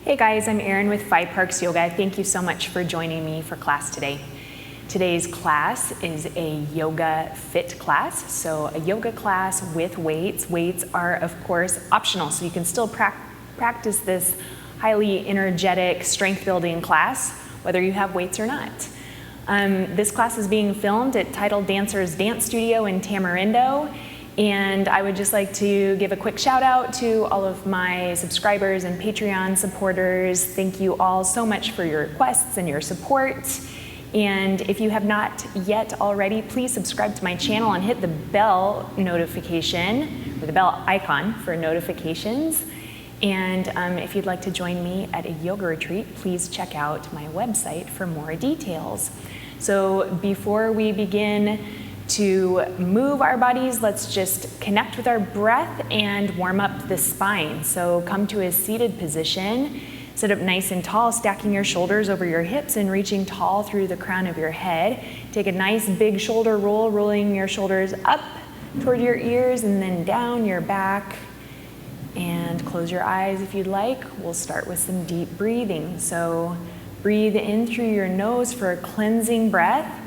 Hey guys, I'm Erin with 5 Parks Yoga. Thank you so much for joining me for class today. Today's class is a yoga fit class, so a yoga class with weights. Weights are, of course, optional, so you can still practice this highly energetic strength building class, whether you have weights or not. This class is being filmed at Title Dancers Dance Studio in Tamarindo. And I would just like to give a quick shout out to all of my subscribers and Patreon supporters. Thank you all so much for your requests and your support. And if you have not yet already, please subscribe to my channel and hit the bell notification, or the bell icon for notifications. And if you'd like to join me at a yoga retreat, please check out my website for more details. So before we begin to move our bodies, let's just connect with our breath and warm up the spine. So come to a seated position, sit up nice and tall, stacking your shoulders over your hips and reaching tall through the crown of your head. Take a nice big shoulder roll, rolling your shoulders up toward your ears and then down your back. And close your eyes if you'd like. We'll start with some deep breathing. So breathe in through your nose for a cleansing breath.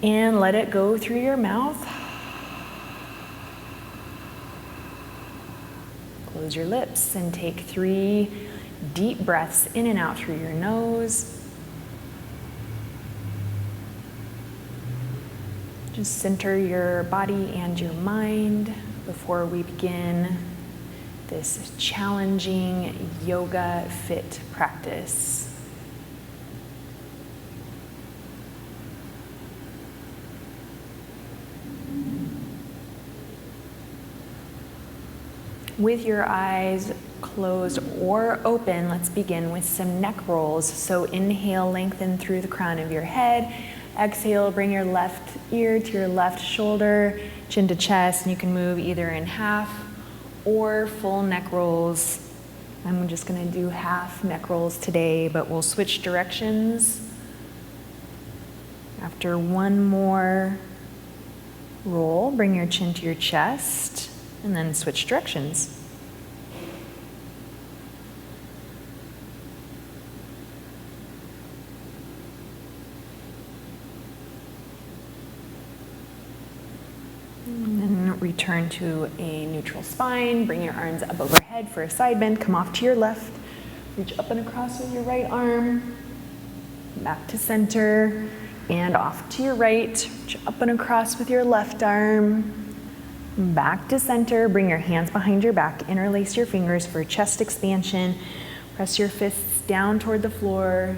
And let it go through your mouth. Close your lips and take 3 deep breaths in and out through your nose. Just center your body and your mind before we begin this challenging yoga fit practice. With your eyes closed or open, let's begin with some neck rolls. So inhale, lengthen through the crown of your head. Exhale, bring your left ear to your left shoulder, chin to chest, and you can move either in half or full neck rolls. I'm just gonna do half neck rolls today, but we'll switch directions. After one more roll, bring your chin to your chest, and then switch directions. And then return to a neutral spine. Bring your arms up overhead for a side bend. Come off to your left. Reach up and across with your right arm. Back to center. And off to your right. Reach up and across with your left arm. Back to center, bring your hands behind your back, interlace your fingers for chest expansion, press your fists down toward the floor,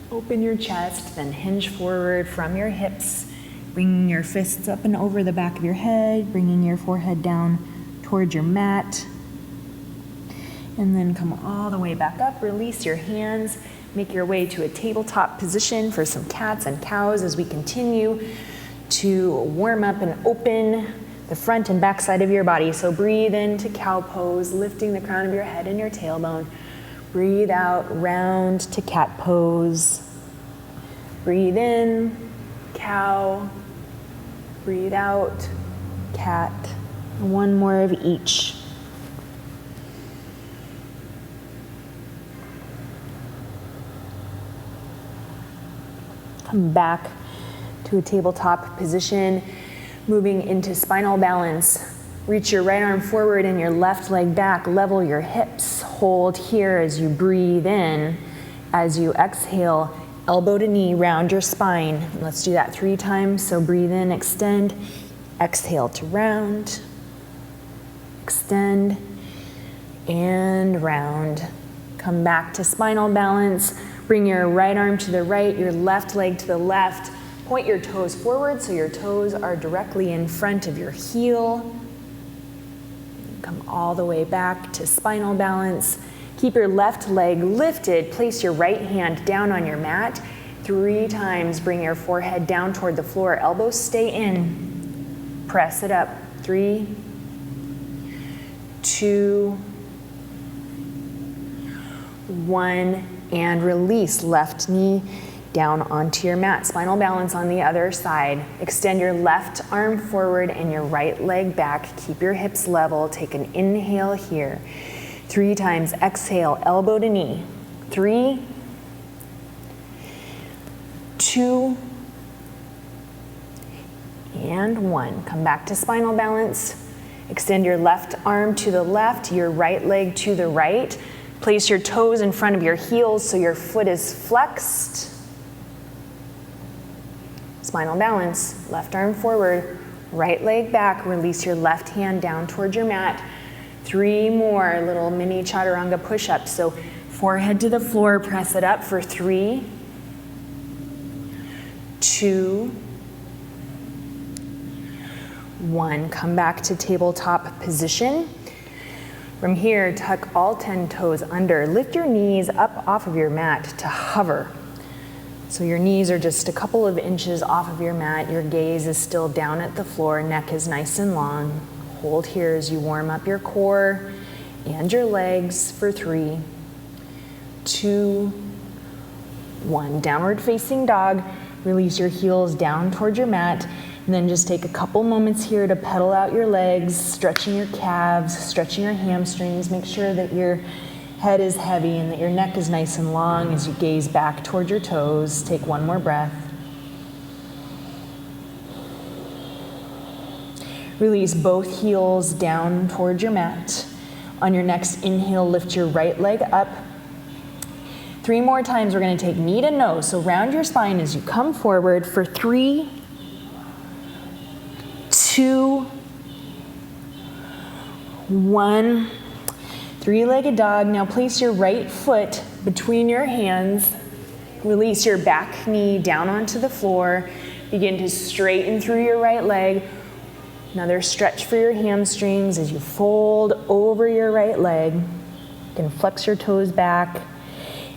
open your chest, then hinge forward from your hips, bringing your fists up and over the back of your head, bringing your forehead down toward your mat, and then come all the way back up, release your hands, make your way to a tabletop position for some cats and cows as we continue to warm up and open the front and back side of your body. So breathe into cow pose, lifting the crown of your head and your tailbone. Breathe out, round to cat pose. Breathe in, cow. Breathe out, cat. One more of each. Come back to a tabletop position. Moving into spinal balance. Reach your right arm forward and your left leg back. Level your hips. Hold here as you breathe in. As you exhale, elbow to knee, round your spine. Let's do that 3 times. So breathe in, extend. Exhale to round. Extend. And round. Come back to spinal balance. Bring your right arm to the right, your left leg to the left. Point your toes forward so your toes are directly in front of your heel. Come all the way back to spinal balance. Keep your left leg lifted. Place your right hand down on your mat. 3 times. Bring your forehead down toward the floor. Elbows stay in. Press it up. 3, 2, 1, and release. Left knee down onto your mat. Spinal balance on the other side. Extend your left arm forward and your right leg back. Keep your hips level. Take an inhale here. 3 times. Exhale, elbow to knee. 3, 2, and 1. Come back to spinal balance. Extend your left arm to the left, your right leg to the right. Place your toes in front of your heels so your foot is flexed. Spinal balance, left arm forward, right leg back. Release your left hand down towards your mat. 3 more little mini chaturanga push-ups. So forehead to the floor, press it up for 3, 2, 1. Come back to tabletop position. From here, tuck all 10 toes under. Lift your knees up off of your mat to hover. So your knees are just a couple of inches off of your mat. Your gaze is still down at the floor. Neck is nice and long. Hold here as you warm up your core and your legs for 3, 2, 1. Downward facing dog. Release your heels down towards your mat. And then just take a couple moments here to pedal out your legs, stretching your calves, stretching your hamstrings. Make sure that your head is heavy and that your neck is nice and long as you gaze back toward your toes. Take one more breath. Release both heels down towards your mat. On your next inhale, lift your right leg up. 3 more times, we're going to take knee to nose. So round your spine as you come forward for 3, 2, 1. 3-legged dog. Now place your right foot between your hands. Release your back knee down onto the floor. Begin to straighten through your right leg. Another stretch for your hamstrings as you fold over your right leg. You can flex your toes back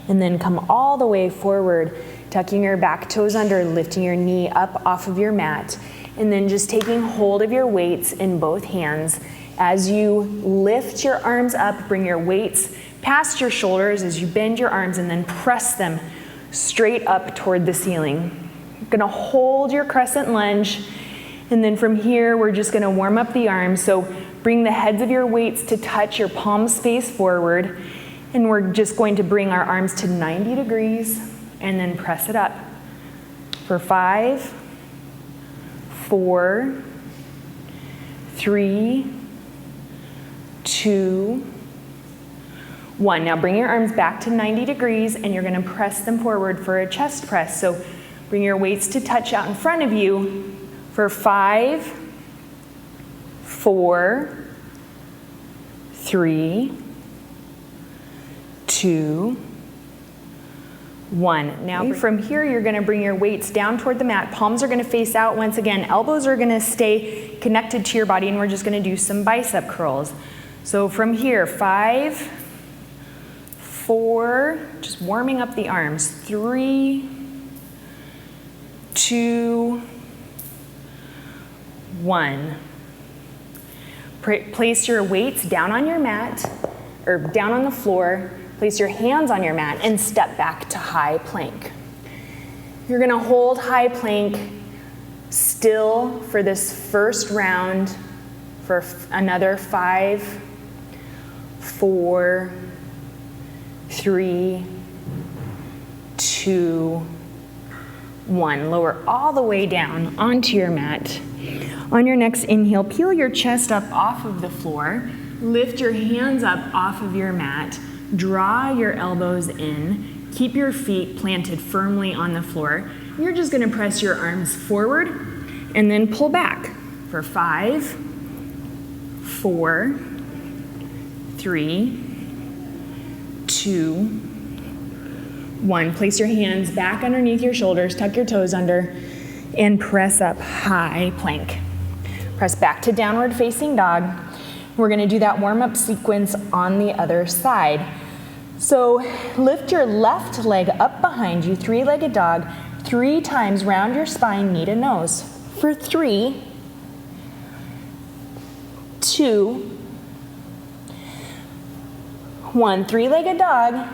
and then come all the way forward, tucking your back toes under, lifting your knee up off of your mat. And then just taking hold of your weights in both hands. As you lift your arms up, bring your weights past your shoulders as you bend your arms and then press them straight up toward the ceiling. You're gonna hold your crescent lunge, and then from here, we're just gonna warm up the arms. So bring the heads of your weights to touch, your palms face forward, and we're just going to bring our arms to 90 degrees and then press it up for 5, 4, 3, 2, 1. Now bring your arms back to 90 degrees and you're going to press them forward for a chest press. So bring your weights to touch out in front of you for 5, 4, 3, 2, 1. Now from here, you're going to bring your weights down toward the mat. Palms are going to face out once again. Elbows are going to stay connected to your body, and we're just going to do some bicep curls. So from here, 5, 4, just warming up the arms. 3, 2, 1. Place your weights down on your mat, or down on the floor. Place your hands on your mat and step back to high plank. You're gonna hold high plank still for this first round for another 5, 4, 3, 2, 1. Lower all the way down onto your mat. On your next inhale, peel your chest up off of the floor. Lift your hands up off of your mat. Draw your elbows in. Keep your feet planted firmly on the floor. You're just going to press your arms forward and then pull back for 5, 4, 3, 2, 1. Place your hands back underneath your shoulders, tuck your toes under, and press up high plank. Press back to downward facing dog. We're going to do that warm-up sequence on the other side. So lift your left leg up behind you, 3-legged dog, 3 times, round your spine, knee to nose. For 3, 2, 1. 3-legged dog.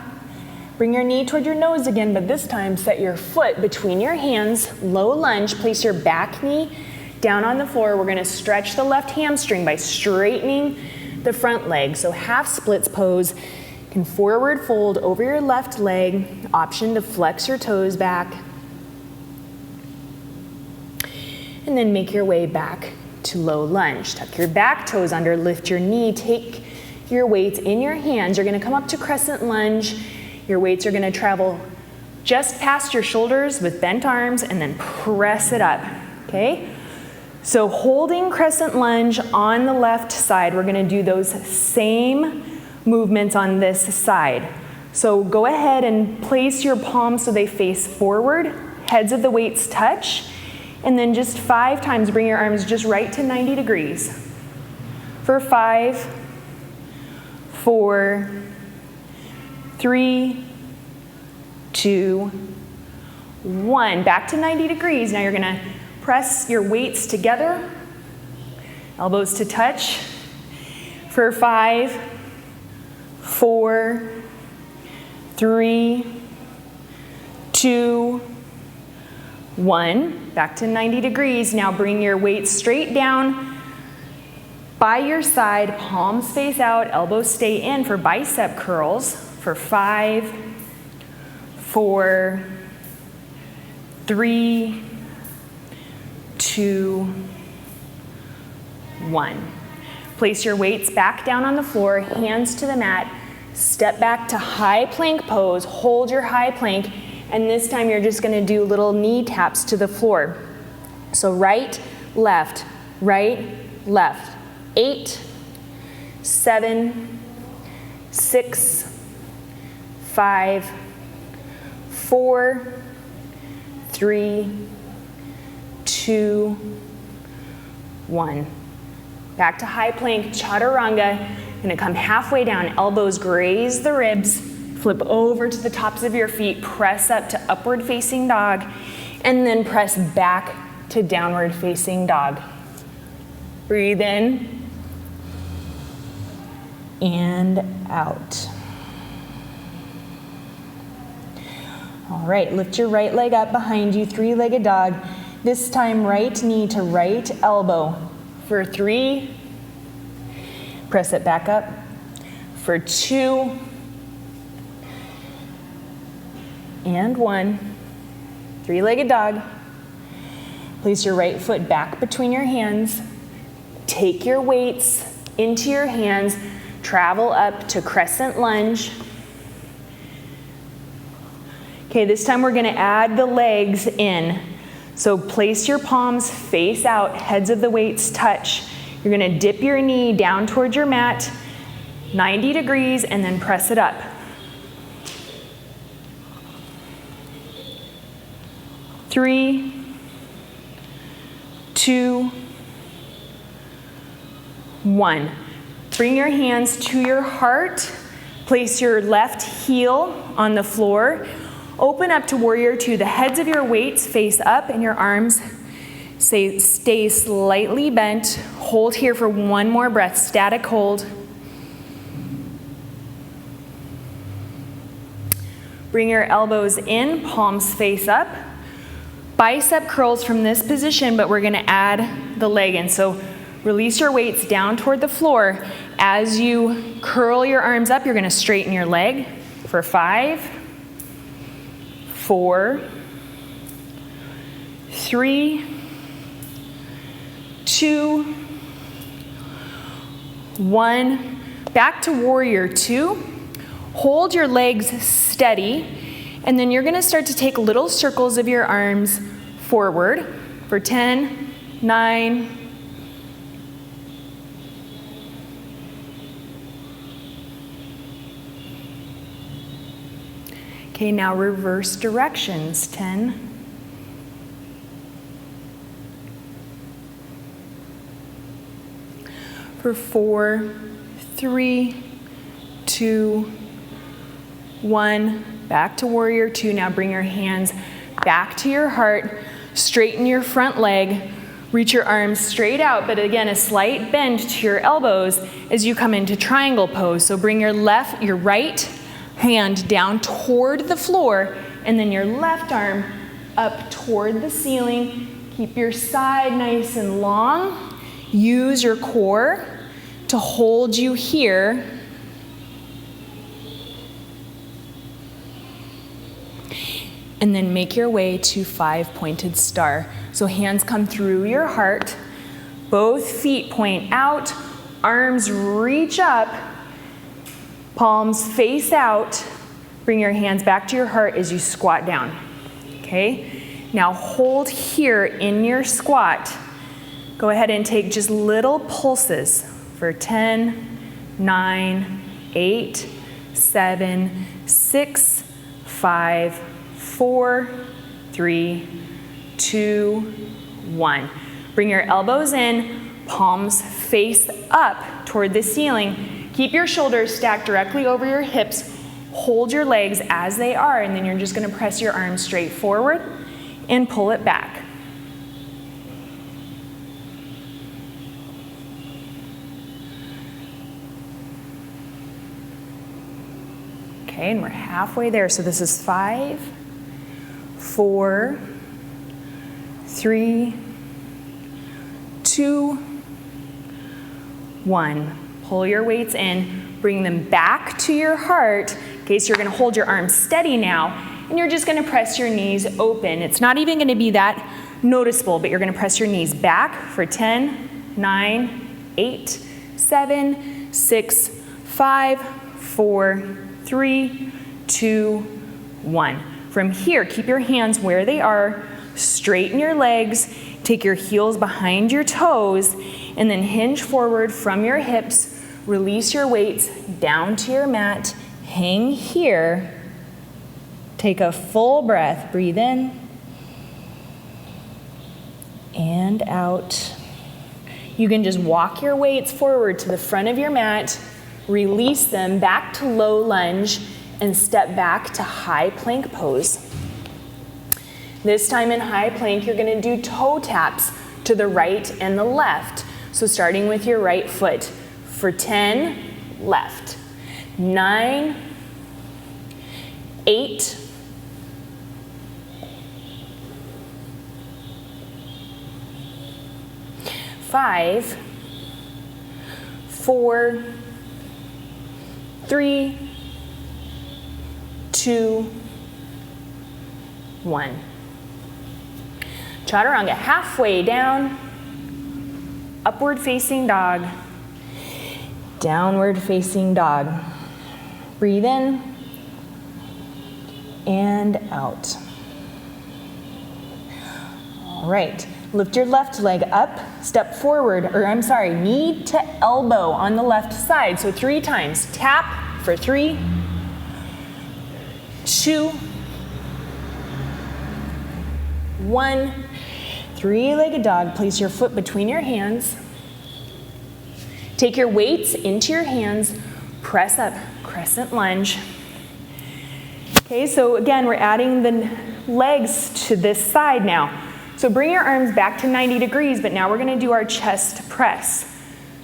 Bring your knee toward your nose again, but this time set your foot between your hands, low lunge, place your back knee down on the floor. We're going to stretch the left hamstring by straightening the front leg. So half splits pose. You can forward fold over your left leg. Option to flex your toes back. And then make your way back to low lunge. Tuck your back toes under, lift your knee, take your weights in your hands. You're gonna come up to crescent lunge. Your weights are gonna travel just past your shoulders with bent arms and then press it up, okay? So holding crescent lunge on the left side, we're gonna do those same movements on this side. So go ahead and place your palms so they face forward, heads of the weights touch, and then just 5 times bring your arms just right to 90 degrees. For 5, 4, 3, 2, 1. Back to 90 degrees. Now you're gonna press your weights together, elbows to touch. For 5, 4, 3, 2, 1. Back to 90 degrees. Now bring your weights straight down by your side, palms face out, elbows stay in for bicep curls. For 5, 4, 3, 2, 1. Place your weights back down on the floor, hands to the mat, step back to high plank pose, hold your high plank, and this time you're just gonna do little knee taps to the floor. So right, left, 8, 7, 6, 5, 4, 3, 2, 1. Back to high plank, chaturanga. Gonna come halfway down, elbows graze the ribs, flip over to the tops of your feet, press up to upward facing dog, and then press back to downward facing dog. Breathe in and out. All right, lift your right leg up behind you, 3-legged dog. This time right knee to right elbow. For 3, press it back up. For 2, and 1, 3-legged dog. Place your right foot back between your hands. Take your weights into your hands. Travel up to crescent lunge. Okay, this time we're gonna add the legs in. So place your palms face out, heads of the weights touch. You're gonna dip your knee down towards your mat, 90 degrees, and then press it up. 3, 2, 1. Bring your hands to your heart. Place your left heel on the floor. Open up to warrior 2. The heads of your weights face up and your arms stay slightly bent. Hold here for one more breath. Static hold. Bring your elbows in, palms face up. Bicep curls from this position, but we're gonna add the leg in. So release your weights down toward the floor. As you curl your arms up, you're gonna straighten your leg for 5, 4, 3, 2, 1. Back to warrior 2. Hold your legs steady, and then you're gonna start to take little circles of your arms forward for 10, 9, okay, now reverse directions, 10, for 4, 3, 2, 1. Back to warrior 2. Now bring your hands back to your heart. Straighten your front leg. Reach your arms straight out, but again, a slight bend to your elbows as you come into triangle pose. So bring your right hand down toward the floor, and then your left arm up toward the ceiling. Keep your side nice and long. Use your core to hold you here. And then make your way to 5-pointed star. So hands come through your heart, both feet point out, arms reach up, palms face out. Bring your hands back to your heart as you squat down. Okay? Now hold here in your squat. Go ahead and take just little pulses for 10, 9, 8, 7, 6, 5, 4, 3, 2, 1. Bring your elbows in, palms face up toward the ceiling. Keep your shoulders stacked directly over your hips. Hold your legs as they are, and then you're just going to press your arms straight forward and pull it back. Okay, and we're halfway there. So this is 5, 4, 3, 2, 1. Pull your weights in, bring them back to your heart. Okay, so you're going to hold your arms steady now, and you're just going to press your knees open. It's not even going to be that noticeable, but you're going to press your knees back for 10, 9, 8, 7, 6, 5, 4, 3, 2, 1. From here, keep your hands where they are, straighten your legs, take your heels behind your toes, and then hinge forward from your hips. Release your weights down to your mat. Hang here. Take a full breath. Breathe in and out. You can just walk your weights forward to the front of your mat, release them back to low lunge, and step back to high plank pose. This time in high plank, you're going to do toe taps to the right and the left. So starting with your right foot. For 10, left. 9, 8, 5, 4, 3, 2, 1. Chaturanga, halfway down, upward facing dog, downward facing dog. Breathe in and out. All right, lift your left leg up, step forward, knee to elbow on the left side. So 3 times, tap for 3, 2, 1. 3-legged dog, place your foot between your hands. Take your weights into your hands, press up, crescent lunge. Okay, so again, we're adding the legs to this side now. So bring your arms back to 90 degrees, but now we're gonna do our chest press.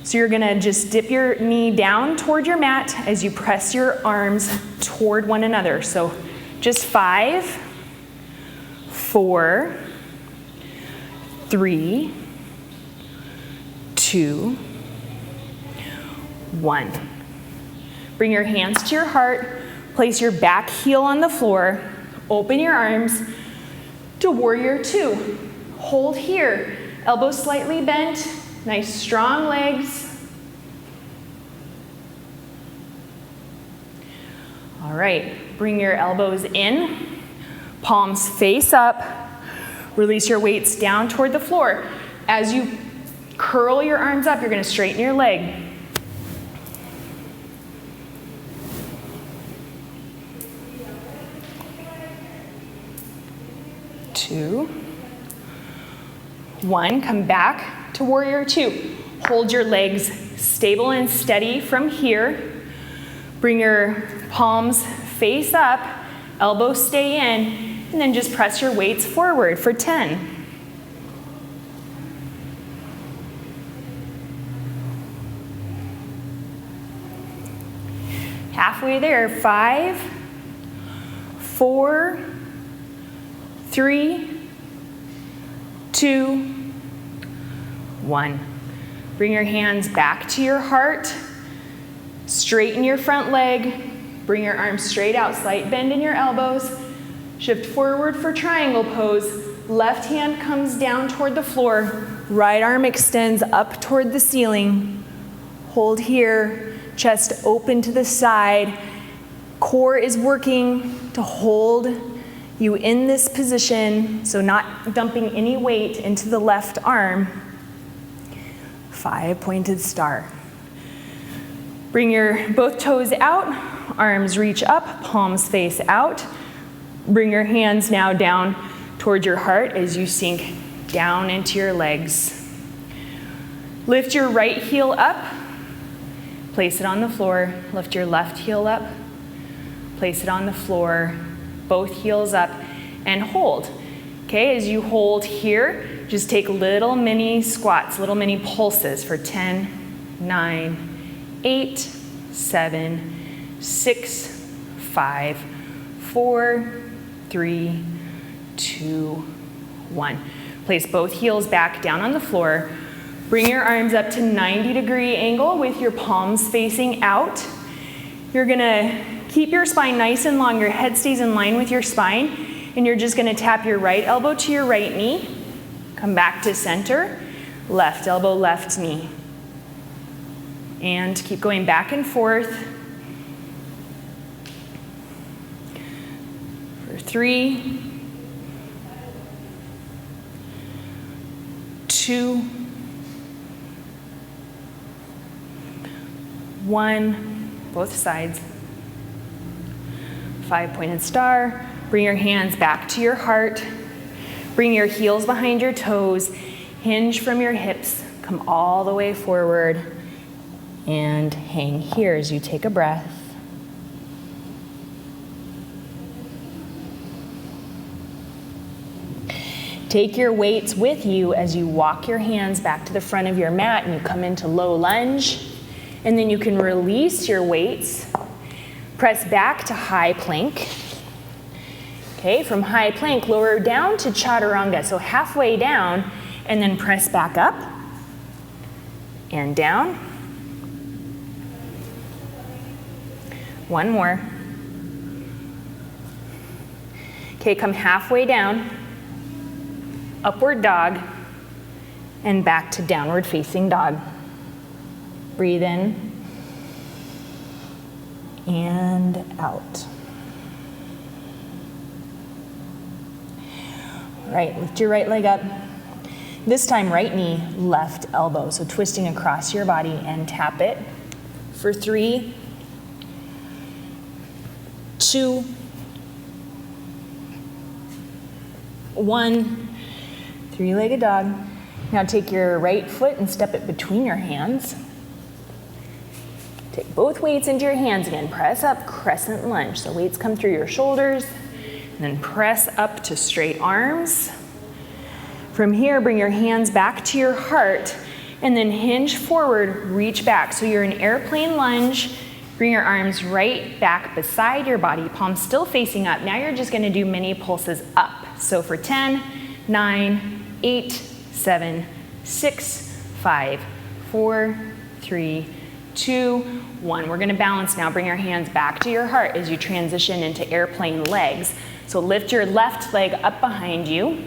So you're gonna just dip your knee down toward your mat as you press your arms toward one another. So just 5, 4, 3, 2, 1. Bring your hands to your heart, place your back heel on the floor, open your arms to warrior 2. Hold here, elbows slightly bent, nice strong legs. All right, bring your elbows in, palms face up, release your weights down toward the floor. As you curl your arms up, you're gonna straighten your leg. Two, 1, come back to warrior 2. Hold your legs stable and steady from here. Bring your palms face up, elbows stay in, and then just press your weights forward for 10. Halfway there, 5, 4, 3, 2, 1. Bring your hands back to your heart. Straighten your front leg. Bring your arms straight out, slight bend in your elbows. Shift forward for triangle pose. Left hand comes down toward the floor. Right arm extends up toward the ceiling. Hold here, chest open to the side. Core is working to hold you in this position, so not dumping any weight into the left arm. 5 pointed star. Bring your both toes out, arms reach up, palms face out. Bring your hands now down toward your heart as you sink down into your legs. Lift your right heel up, place it on the floor. Lift your left heel up, place it on the floor. Both heels up and hold. Okay, as you hold here, just take little mini squats, little mini pulses for 10, 9, 8, 7, 6, 5, 4, 3, 2, 1. Place both heels back down on the floor. Bring your arms up to 90-degree angle with your palms facing out. You're gonna keep your spine nice and long. Your head stays in line with your spine. And you're just gonna tap your right elbow to your right knee. Come back to center. Left elbow, left knee. And keep going back and forth. For 3, 2, 1, both sides. 5 pointed star. Bring your hands back to your heart. Bring your heels behind your toes. Hinge from your hips. Come all the way forward and hang here as you take a breath. Take your weights with you as you walk your hands back to the front of your mat and you come into low lunge. And then you can release your weights. Press back to high plank. Okay, from high plank, lower down to chaturanga. So halfway down, and then press back up and down. One more. Okay, come halfway down, upward dog, and back to downward facing dog. Breathe in and out. All right, lift your right leg up. This time, right knee, left elbow. So twisting across your body and tap it. For 3, 2, 1, three-legged dog. Now take your right foot and step it between your hands. Take both weights into your hands again. Press up, crescent lunge. So weights come through your shoulders, and then press up to straight arms. From here, bring your hands back to your heart, and then hinge forward, reach back. So you're in airplane lunge. Bring your arms right back beside your body, palms still facing up. Now you're just gonna do mini pulses up. So for 10, 9, 8, 7, 6, 5, 4, 3, 2, 1. We're gonna balance now. Bring your hands back to your heart as you transition into airplane legs. So lift your left leg up behind you.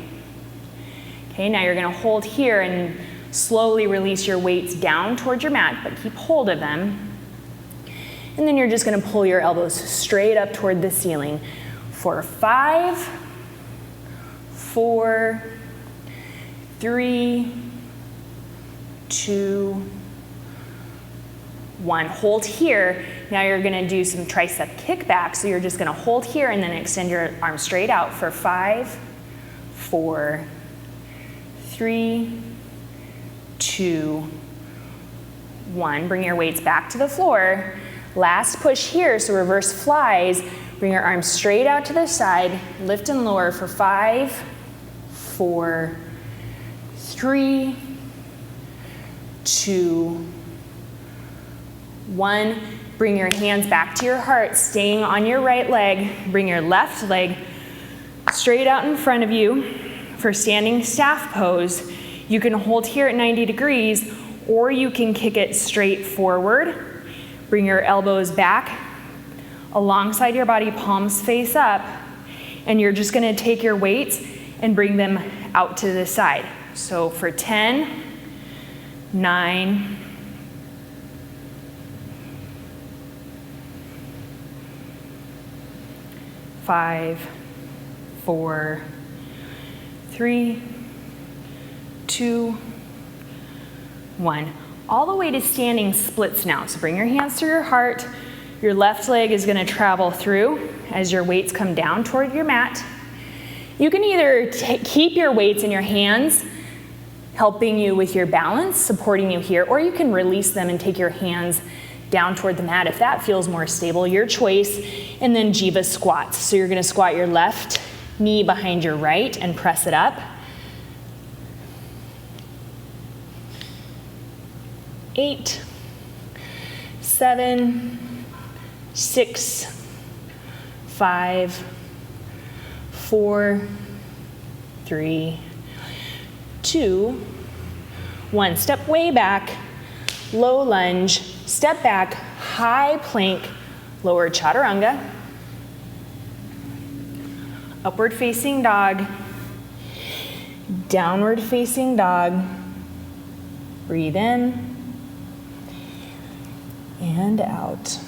Okay, now you're gonna hold here and slowly release your weights down towards your mat, but keep hold of them. And then you're just gonna pull your elbows straight up toward the ceiling. For 5, 4, 3, 2, 1. Hold here. Now you're gonna do some tricep kickbacks. So you're just gonna hold here and then extend your arms straight out for 5, 4, 3, 2, 1. Bring your weights back to the floor. Last push here, so reverse flies. Bring your arms straight out to the side. Lift and lower for 5, 4, 3, 2, 1. Bring your hands back to your heart, staying on your right leg. Bring your left leg straight out in front of you for standing staff pose. You can hold here at 90 degrees, or you can kick it straight forward. Bring your elbows back alongside your body, palms face up, and you're just gonna take your weights and bring them out to the side. So for 10, 9, 5, 4, 3, 2, 1. All the way to standing splits now. So bring your hands to your heart. Your left leg is going to travel through as your weights come down toward your mat. You can either keep your weights in your hands, helping you with your balance, supporting you here, or you can release them and take your hands down toward the mat if that feels more stable, your choice. And then Jiva squats. So you're going to squat your left knee behind your right and press it up. 8, 7, 6, 5, 4, 3, 2, 1. Step way back, low lunge, step back, high plank, lower chaturanga, upward facing dog, downward facing dog, breathe in and out.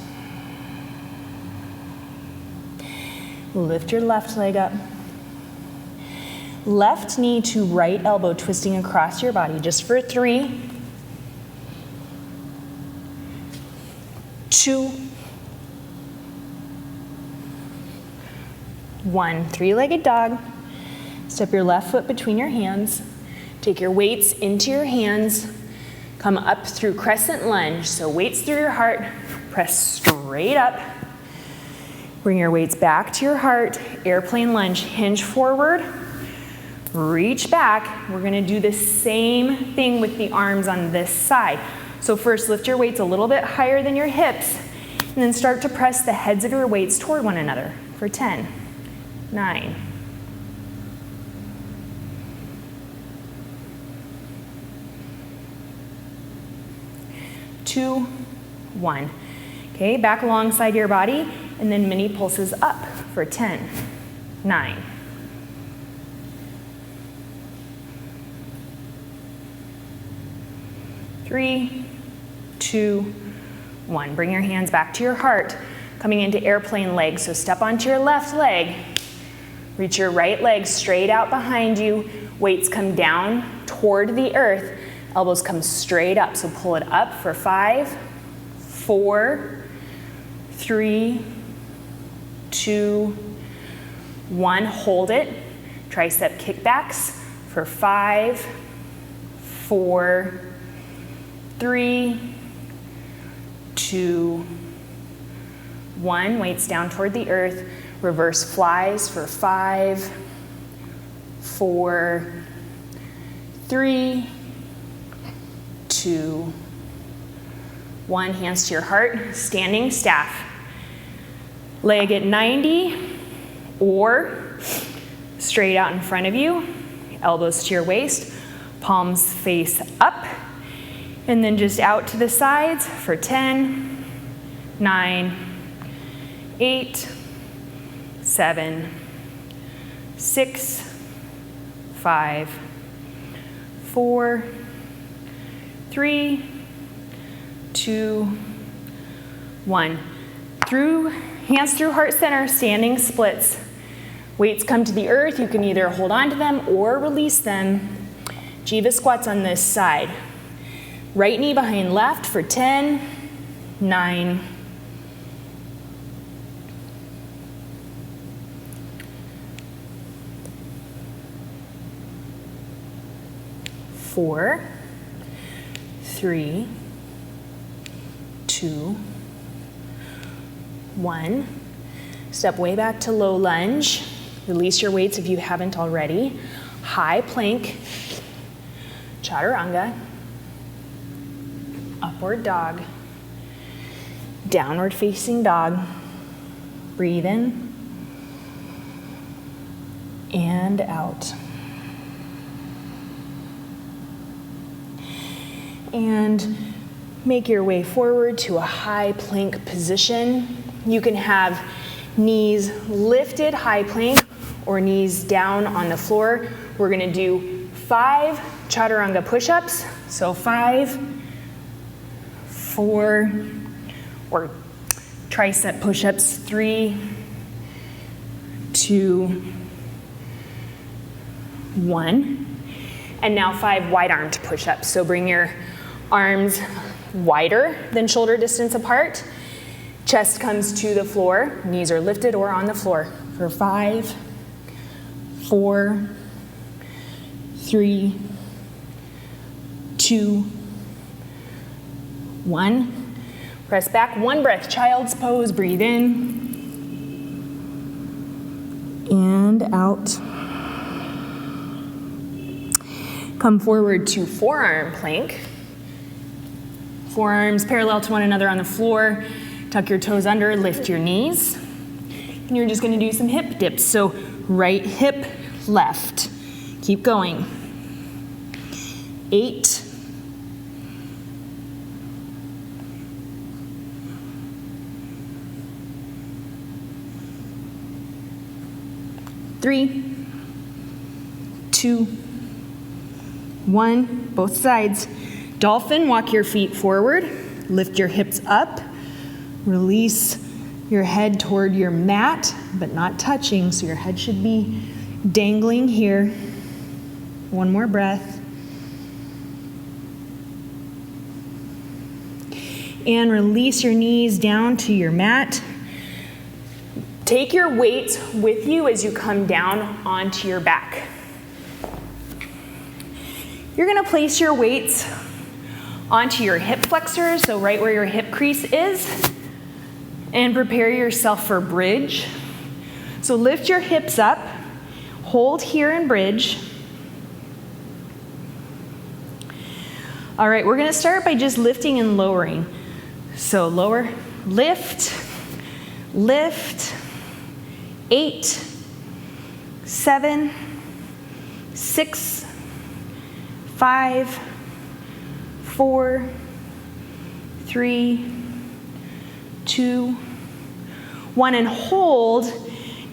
Lift your left leg up. Left knee to right elbow twisting across your body just for 3, 2, 1. Three-legged dog. Step your left foot between your hands. Take your weights into your hands. Come up through crescent lunge. So weights through your heart. Press straight up. Bring your weights back to your heart. Airplane lunge. Hinge forward. Reach back. We're gonna do the same thing with the arms on this side. So first lift your weights a little bit higher than your hips, and then start to press the heads of your weights toward one another for 10, 9, 2, 1. Okay, back alongside your body, and then mini pulses up for 10, 9, 3, 2, 1. Bring your hands back to your heart, coming into airplane legs. So step onto your left leg, reach your right leg straight out behind you, weights come down toward the earth, elbows come straight up. So pull it up for 5, 4, 3, 2, 1. Hold it. Tricep kickbacks for 5, 4, 3, 2, 1. Weights down toward the earth. Reverse flies for 5, 4, 3, 2, 1. Hands to your heart. Standing staff. Leg at 90 or straight out in front of you. Elbows to your waist. Palms face up. And then just out to the sides for 10, 9, 8, 7, 6, 5, 4, 3, 2, 1. Hands through heart center, standing splits. Weights come to the earth. You can either hold on to them or release them. Jiva squats on this side. Right knee behind left for 10, 9, 4, 3, 2, 1. Step way back to low lunge. Release your weights if you haven't already. High plank, chaturanga, upward dog, downward facing dog. Breathe in and out. and make your way forward to a high plank position. You can have knees lifted, high plank, or knees down on the floor. We're gonna do 5 chaturanga push-ups. So 5, 4, or tricep push-ups, 3, 2, 1. And now 5 wide-armed push-ups. So bring your arms wider than shoulder distance apart. Chest comes to the floor. Knees are lifted or on the floor for 5, 4, 3, 2, 1. Press back, 1 breath, child's pose, breathe in and out. Come forward to forearm plank. Forearms parallel to one another on the floor. Tuck your toes under, lift your knees. And you're just gonna do some hip dips. So right hip, left. Keep going. 8. 3, 2, 1, both sides. Dolphin, walk your feet forward, lift your hips up, release your head toward your mat, but not touching, so your head should be dangling here. 1 more breath. And release your knees down to your mat. Take your weights with you as you come down onto your back. You're gonna place your weights onto your hip flexors, so right where your hip crease is, and prepare yourself for bridge. So lift your hips up, hold here and bridge. All right, we're gonna start by just lifting and lowering. So lower, lift, lift, 8, 7, 6, 5, 4, 3, 2, 1, and hold.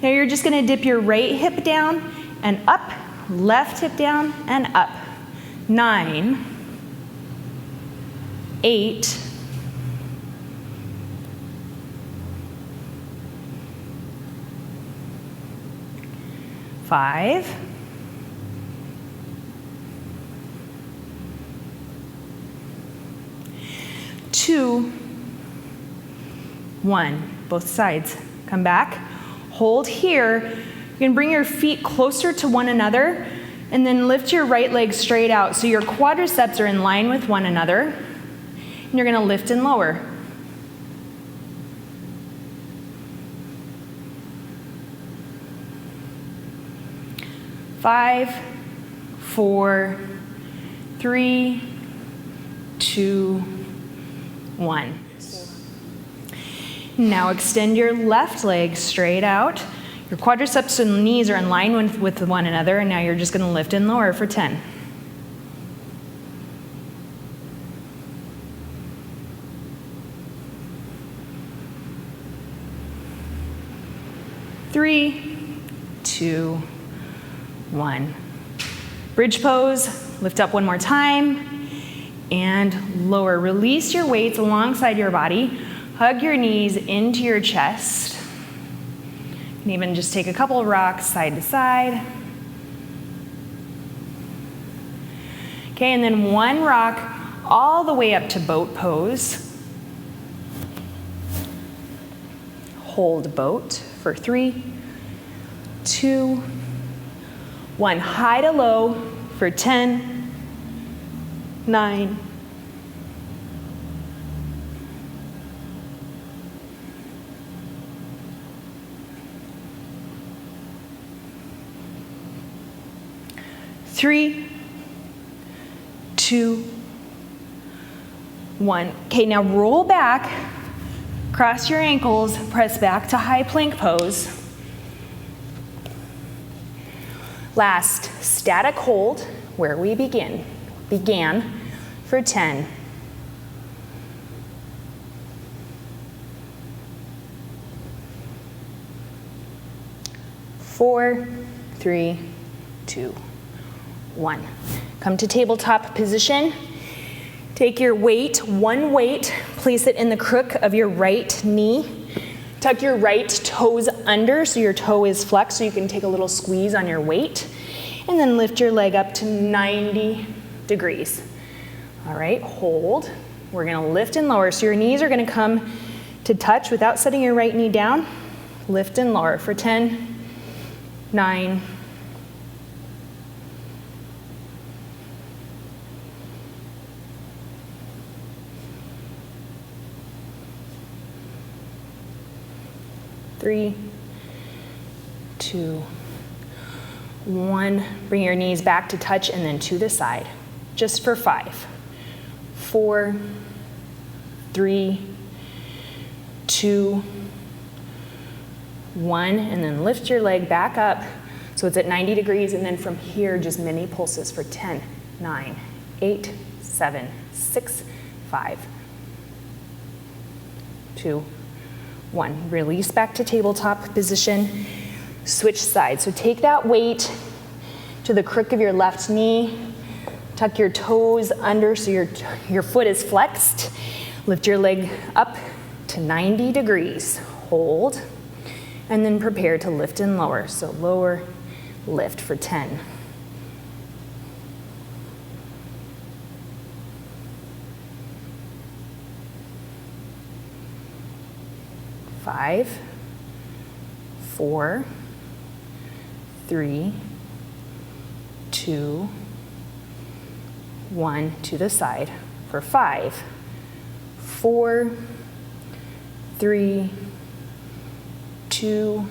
Now you're just gonna dip your right hip down and up, left hip down and up. 9, 8, 5, 2, 1. Both sides. Come back. Hold here. You can bring your feet closer to one another and then lift your right leg straight out so your quadriceps are in line with one another. And you're going to lift and lower. Five, 4, 3, 2, 1. Now extend your left leg straight out. Your quadriceps and knees are in line with one another, and now you're just going to lift and lower for 10. Three, 2, 1. Bridge pose, lift up one more time, and lower. Release your weights alongside your body. Hug your knees into your chest. You can even just take a couple of rocks side to side. Okay, and then 1 rock all the way up to boat pose. Hold boat for 3, 2, 1. High to low for 10, 9, 3, 2, 1. Okay, now roll back, cross your ankles, press back to high plank pose. Last, static hold where we began. for 10. 4, 3, 2, 1. Come to tabletop position. Take your weight, one weight, place it in the crook of your right knee. Tuck your right toes under so your toe is flexed so you can take a little squeeze on your weight. And then lift your leg up to 90 degrees. All right, hold. We're gonna lift and lower. So your knees are gonna come to touch without setting your right knee down. Lift and lower for 10, 9, 3, 2, 1. Bring your knees back to touch and then to the side. Just for 5, 4, 3, 2, 1, and then lift your leg back up so it's at 90 degrees, and then from here just mini pulses for 10, 9, 8, 7, 6, 5, 2, 1. Release back to tabletop position. Switch sides. So take that weight to the crook of your left knee. Tuck your toes under so your foot is flexed. Lift your leg up to 90 degrees. Hold. And then prepare to lift and lower. So lower, lift for 10. 5, 4, 3, 2, 1, to the side for 5, 4, 3, 2,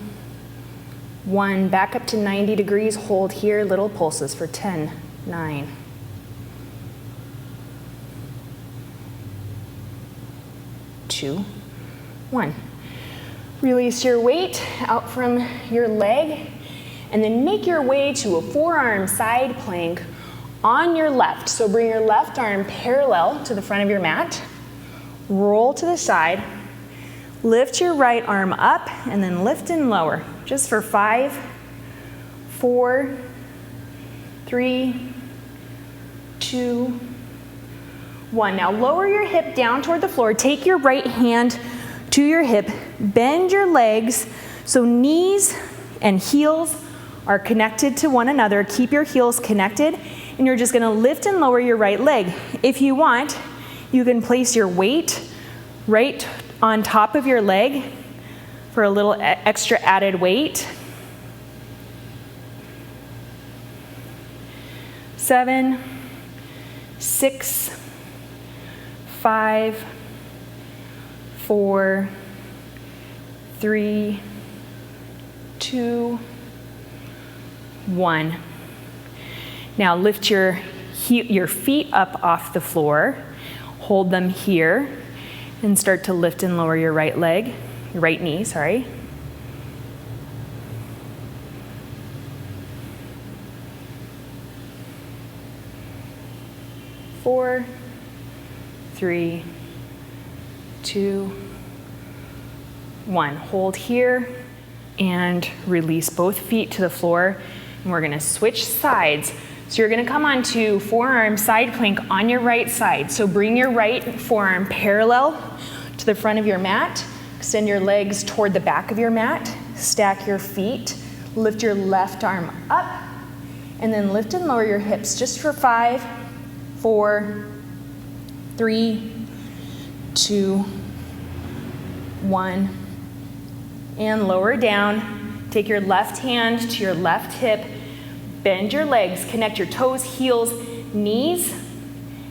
1, back up to 90 degrees, hold here, little pulses for 10, 9, 2, 1. Release your weight out from your leg, and then make your way to a forearm side plank on your left. So bring your left arm parallel to the front of your mat, roll to the side, lift your right arm up, and then lift and lower, just for 5, 4, 3, 2, 1. Now lower your hip down toward the floor. Take your right hand to your hip, bend your legs so knees and heels are connected to one another. Keep your heels connected, and you're just gonna lift and lower your right leg. If you want, you can place your weight right on top of your leg for a little extra added weight. 7, 6, 5, 4, 3, 2, 1. Now lift your feet up off the floor, hold them here, and start to lift and lower your right leg, your right knee, sorry. Four, 3, 2, 1. Hold here and release both feet to the floor, and we're gonna switch sides. So you're gonna come onto forearm side plank on your right side. So bring your right forearm parallel to the front of your mat, extend your legs toward the back of your mat, stack your feet, lift your left arm up, and then lift and lower your hips just for 5, 4, 3, 2, 1, and lower down. Take your left hand to your left hip, bend your legs, connect your toes, heels, knees,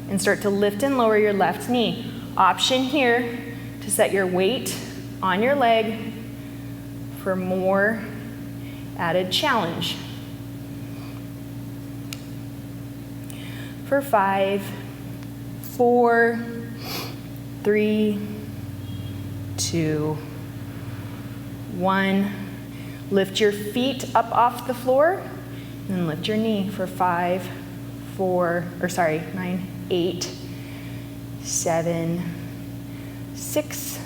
and start to lift and lower your left knee. Option here to set your weight on your leg for more added challenge. For 5, 4, 3, 2, 1. Lift your feet up off the floor, and lift your knee for 9, 8, 7, 6,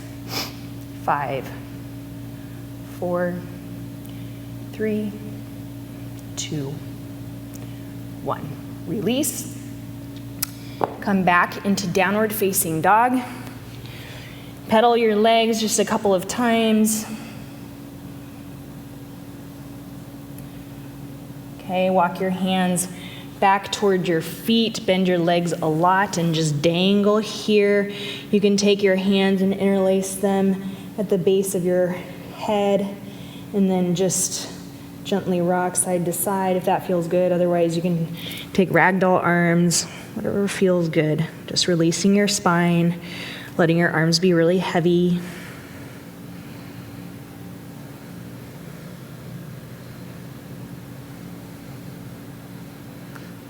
5, 4, 3, 2, 1. Release. Come back into downward facing dog. Pedal your legs just a couple of times. Okay, walk your hands back toward your feet, bend your legs a lot and just dangle here. You can take your hands and interlace them at the base of your head and then just gently rock side to side if that feels good. Otherwise, you can take ragdoll arms, whatever feels good. Just releasing your spine, letting your arms be really heavy.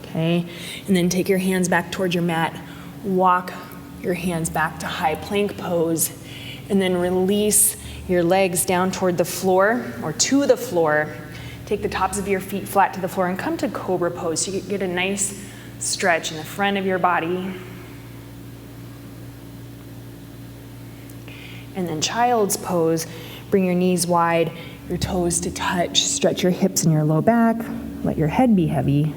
Okay, and then take your hands back towards your mat. Walk your hands back to high plank pose, and then release your legs down toward the floor or to the floor. Take the tops of your feet flat to the floor and come to cobra pose so you get a nice stretch in the front of your body. And then child's pose. Bring your knees wide, your toes to touch. Stretch your hips and your low back. Let your head be heavy.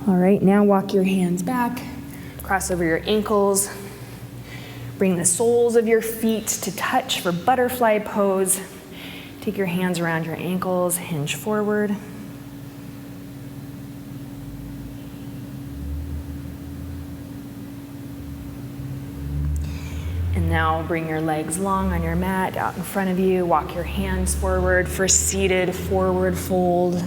All right, now walk your hands back, cross over your ankles. Bring the soles of your feet to touch for butterfly pose. Take your hands around your ankles, hinge forward. And now bring your legs long on your mat out in front of you. Walk your hands forward for seated forward fold.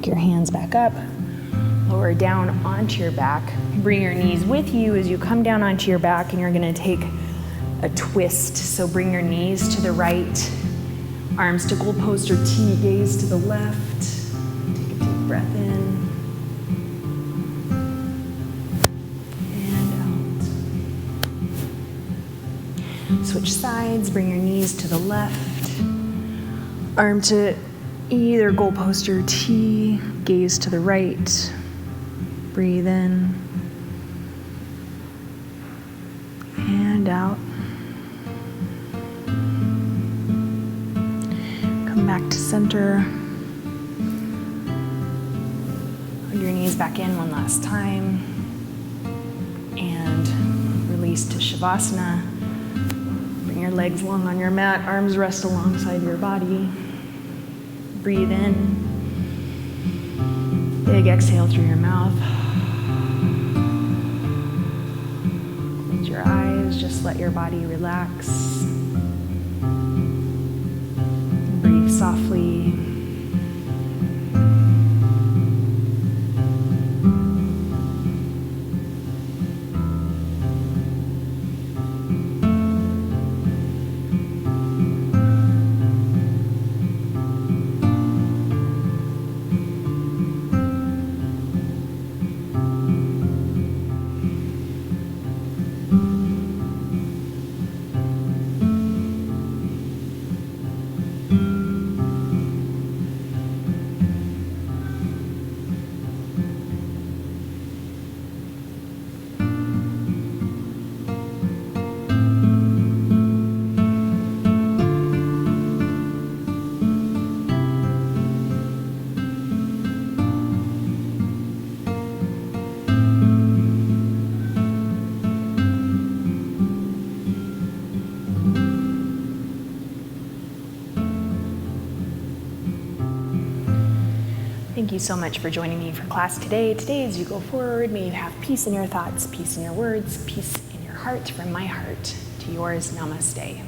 Your hands back up, lower down onto your back. Bring your knees with you as you come down onto your back, and you're going to take a twist. So bring your knees to the right, arms to goal post or T, gaze to the left. Take a deep breath in and out. Switch sides, bring your knees to the left, arm to either goal post or T, gaze to the right, breathe in and out. Come back to center. Hug your knees back in one last time and release to Shavasana. Bring your legs long on your mat, arms rest alongside your body. Breathe in. Big exhale through your mouth. Close your eyes, just let your body relax. Breathe softly. Thank you so much for joining me for class today. Today, as you go forward, may you have peace in your thoughts, peace in your words, peace in your heart, from my heart to yours. Namaste.